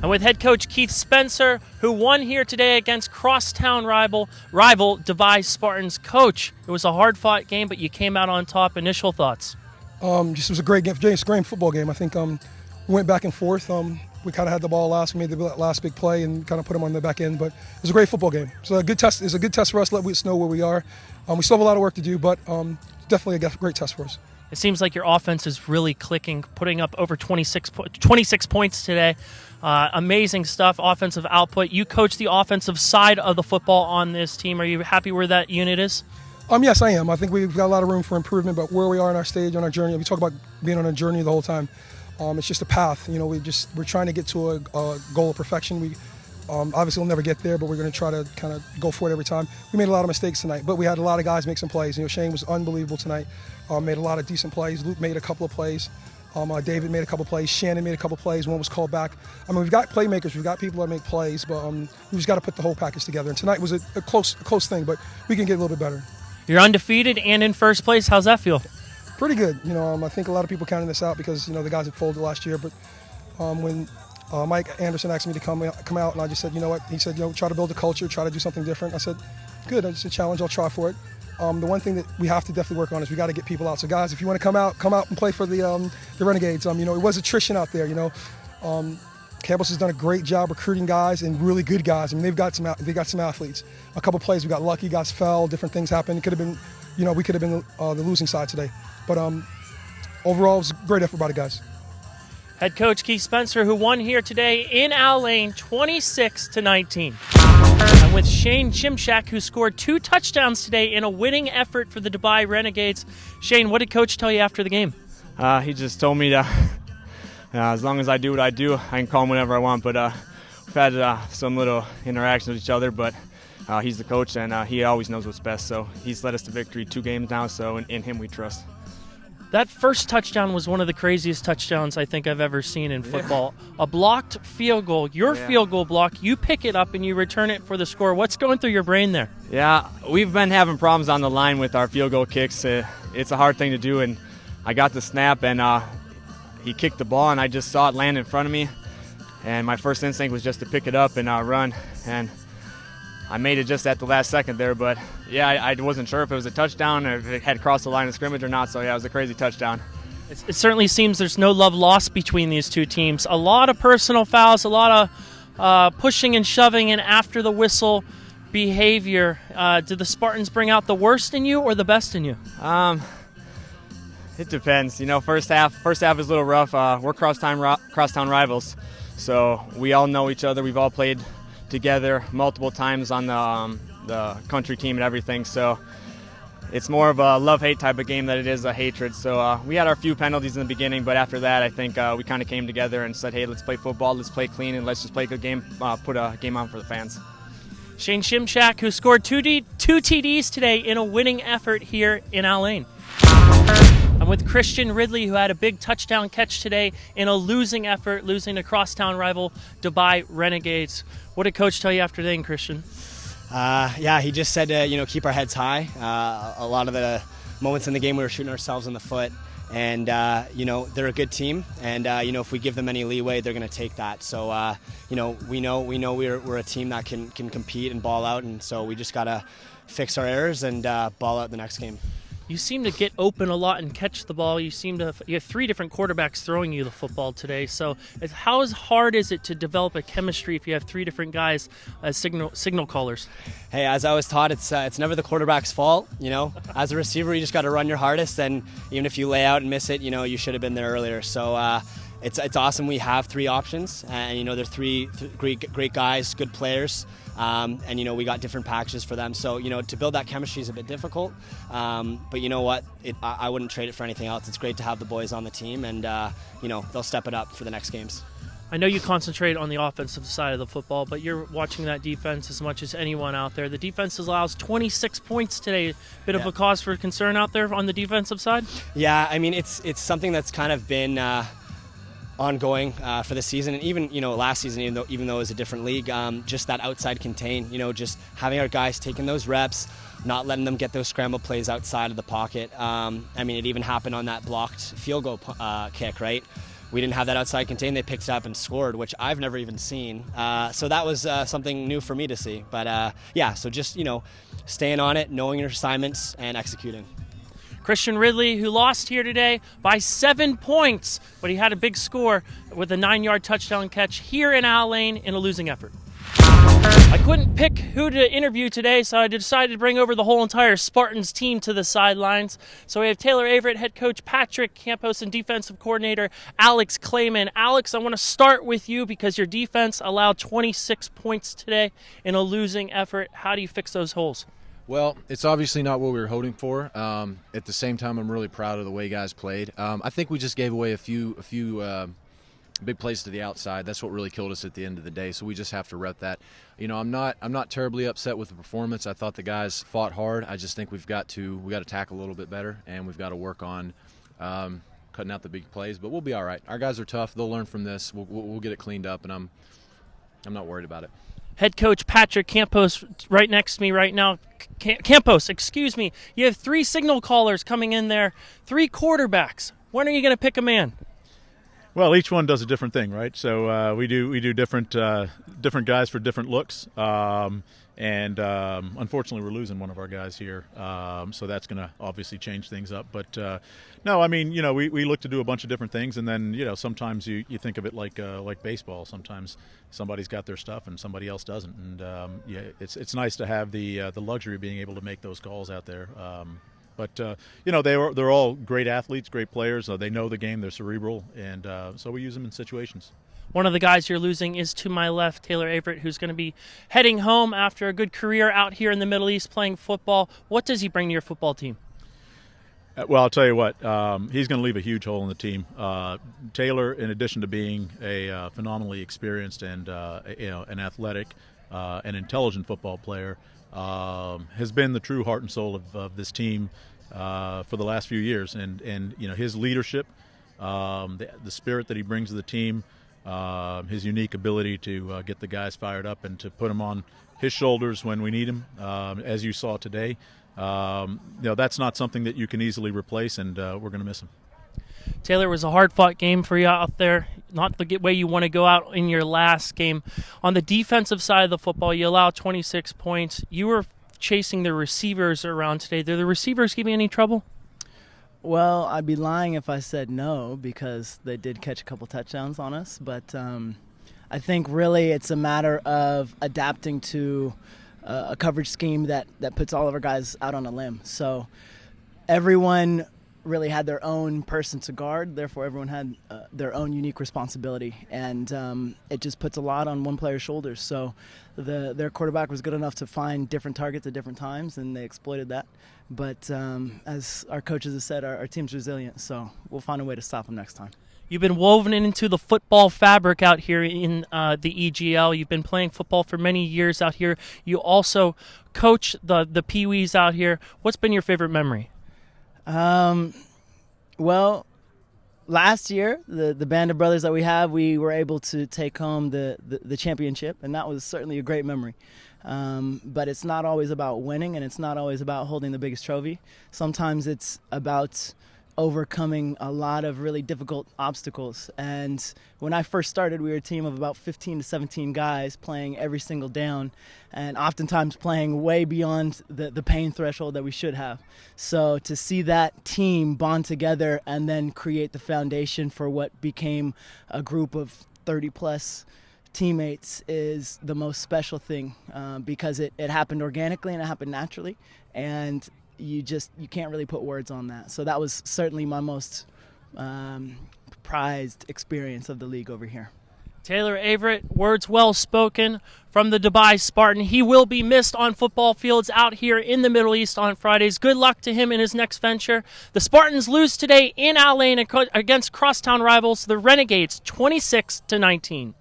And with head coach Keith Spencer, who won here today against crosstown rival Devise Spartans. Coach, it was a hard-fought game, but you came out on top. Initial thoughts? Just was a great game, just a great football game. I think we went back and forth. We kind of had the ball last. We made the last big play and kind of put them on the back end. But it was a great football game. So a good test. It's a good test for us. Let us know where we are. We still have a lot of work to do, but definitely a great test for us. It seems like your offense is really clicking, putting up over 26 points today. Amazing stuff, offensive output. You coach the offensive side of the football on this team. Are you happy where that unit is? Yes, I am. I think we've got a lot of room for improvement, but where we are in our stage, on our journey, we talk about being on a journey the whole time. It's just a path. We're trying to get to a goal of perfection. We obviously will never get there, but we're going to try to kind of go for it every time. We made a lot of mistakes tonight, but we had a lot of guys make some plays. Shane was unbelievable tonight. Made a lot of decent plays. Luke made a couple of plays. David made a couple of plays. Shannon made a couple of plays. One was called back. We've got playmakers. We've got people that make plays, but we just got to put the whole package together. And tonight was a close thing, but we can get a little bit better. You're undefeated and in first place. How's that feel? Pretty good. I think a lot of people counted this out because the guys had folded last year. But when Mike Anderson asked me to come out, and I just said, you know what? He said, try to build a culture, try to do something different. I said, good. It's a challenge. I'll try for it. The one thing that we have to definitely work on is we got to get people out. So guys, if you want to come out and play for the Renegades. It was attrition out there. Campus has done a great job recruiting guys and really good guys. They've got some athletes. A couple plays we got lucky, guys fell, different things happened. It could have been, we could have been the losing side today. But overall, it was a great effort by the guys. Head coach Keith Spencer, who won here today in Lane, 26-19. And with Shane Shaq, who scored 2 touchdowns today in a winning effort for the Dubai Renegades. Shane, what did Coach tell you after the game? He just told me to, as long as I do what I do, I can call him whenever I want. But we've had some little interactions with each other, but he's the coach, and he always knows what's best. So he's led us to victory 2 games now, so in him we trust. That first touchdown was one of the craziest touchdowns I think I've ever seen in football. Yeah. A blocked field goal, field goal block, you pick it up and you return it for the score. What's going through your brain there? Yeah, we've been having problems on the line with our field goal kicks. It's a hard thing to do, and I got the snap, and he kicked the ball, and I just saw it land in front of me, and my first instinct was just to pick it up and run, and I made it just at the last second there, but yeah, I wasn't sure if it was a touchdown or if it had crossed the line of scrimmage or not, so yeah, it was a crazy touchdown. It certainly seems there's no love lost between these two teams. A lot of personal fouls, a lot of pushing and shoving and after the whistle behavior. Did the Spartans bring out the worst in you or the best in you? It depends. First half is a little rough. We're crosstown rivals, so we all know each other. We've all played together multiple times on the country team and everything, so it's more of a love-hate type of game than it is a hatred. So we had our few penalties in the beginning, but after that I think we kind of came together and said, hey, let's play football, let's play clean, and let's just play a good game, put a game on for the fans. Shane Shaq, who scored two TDs today in a winning effort here in Lane. I'm with Christian Ridley, who had a big touchdown catch today in a losing effort, losing to crosstown rival Dubai Renegades. What did Coach tell you after the game, Christian? He just said to keep our heads high. A lot of the moments in the game we were shooting ourselves in the foot, and they're a good team, and if we give them any leeway, they're going to take that. So we know we're a team that can compete and ball out, and so we just got to fix our errors and ball out the next game. You seem to get open a lot and catch the ball. You have 3 different quarterbacks throwing you the football today. So how hard is it to develop a chemistry if you have 3 different guys as signal callers? Hey, as I was taught, it's never the quarterback's fault. As a receiver, you just got to run your hardest, and even if you lay out and miss it, you should have been there earlier. So it's awesome. We have 3 options, and they're 3 great guys, good players. And we got different packages for them, so to build that chemistry is a bit difficult, but you know what, I wouldn't trade it for anything else. It's great to have the boys on the team, and they'll step it up for the next games. I know you concentrate on the offensive side of the football, but you're watching that defense as much as anyone out there. The defense allows 26 points today. Bit of a cause for concern out there on the defensive side? Yeah, it's something that's kind of been ongoing for the season, and even last season, even though it was a different league, just that outside contain, just having our guys taking those reps, not letting them get those scramble plays outside of the pocket. It even happened on that blocked field goal kick, right? we didn't have that outside contain. They picked it up and scored, which I've never even seen. So that was something new for me to see. But yeah, so just, staying on it, knowing your assignments, and executing. Christian Ridley, who lost here today by 7 points, but he had a big score with a 9-yard touchdown catch here in Al Lane in a losing effort. I couldn't pick who to interview today, so I decided to bring over the whole entire Spartans team to the sidelines. So we have Taylor Averett, head coach Patrick Campos, and defensive coordinator Alex Clayman. Alex, I want to start with you because your defense allowed 26 points today in a losing effort. How do you fix those holes? Well, it's obviously not what we were hoping for. At the same time, I'm really proud of the way guys played. I think we just gave away a few big plays to the outside. That's what really killed us at the end of the day. So we just have to rep that. I'm not terribly upset with the performance. I thought the guys fought hard. I just think we got to tackle a little bit better, and we've got to work on cutting out the big plays. But we'll be all right. Our guys are tough. They'll learn from this. We'll get it cleaned up, and I'm not worried about it. Head coach Patrick Campos right next to me right now. Campos, excuse me. You have 3 signal callers coming in there, 3 quarterbacks. When are you going to pick a man? Well, each one does a different thing, right? So we do different guys for different looks, and unfortunately we're losing one of our guys here, so that's going to obviously change things up. But no, I mean, we look to do a bunch of different things, and then sometimes you think of it like baseball. Sometimes somebody's got their stuff and somebody else doesn't, and yeah, it's nice to have the luxury of being able to make those calls out there. But they're all great athletes, great players. They know the game. They're cerebral, and so we use them in situations. One of the guys you're losing is to my left, Taylor Averett, who's going to be heading home after a good career out here in the Middle East playing football. What does he bring to your football team? Well, I'll tell you what. He's going to leave a huge hole in the team. Taylor, in addition to being a phenomenally experienced and an athletic and intelligent football player, has been the true heart and soul of this team for the last few years, and his leadership, the spirit that he brings to the team, his unique ability to get the guys fired up and to put them on his shoulders when we need him, as you saw today. That's not something that you can easily replace, and we're going to miss him. Taylor, it was a hard-fought game for you out there, not the way you want to go out in your last game. On the defensive side of the football, you allowed 26 points. You were chasing the receivers around today. Did the receivers give you any trouble? Well, I'd be lying if I said no, because they did catch a couple touchdowns on us. But I think really it's a matter of adapting to a coverage scheme that puts all of our guys out on a limb. So everyone really had their own person to guard, therefore everyone had their own unique responsibility, and it just puts a lot on one player's shoulders. So their quarterback was good enough to find different targets at different times, and they exploited that. But as our coaches have said, our team's resilient, so we'll find a way to stop them next time. You've been woven into the football fabric out here in the EGL. You've been playing football for many years out here. You also coach the Pee-wees out here. What's been your favorite memory? Well, last year, the band of brothers that we have, we were able to take home the championship, and that was certainly a great memory. But it's not always about winning, and it's not always about holding the biggest trophy. Sometimes it's about overcoming a lot of really difficult obstacles. And when I first started, we were a team of about 15 to 17 guys playing every single down, and oftentimes playing way beyond the pain threshold that we should have. So to see that team bond together and then create the foundation for what became a group of 30-plus teammates is the most special thing, because it happened organically and it happened naturally, and you can't really put words on that. So that was certainly my most prized experience of the league over here. Taylor Averett, words well spoken from the Dubai Spartan. He will be missed on football fields out here in the Middle East on Fridays. Good luck to him in his next venture. The Spartans lose today in Al Lane against crosstown rivals, the Renegades, 26-19.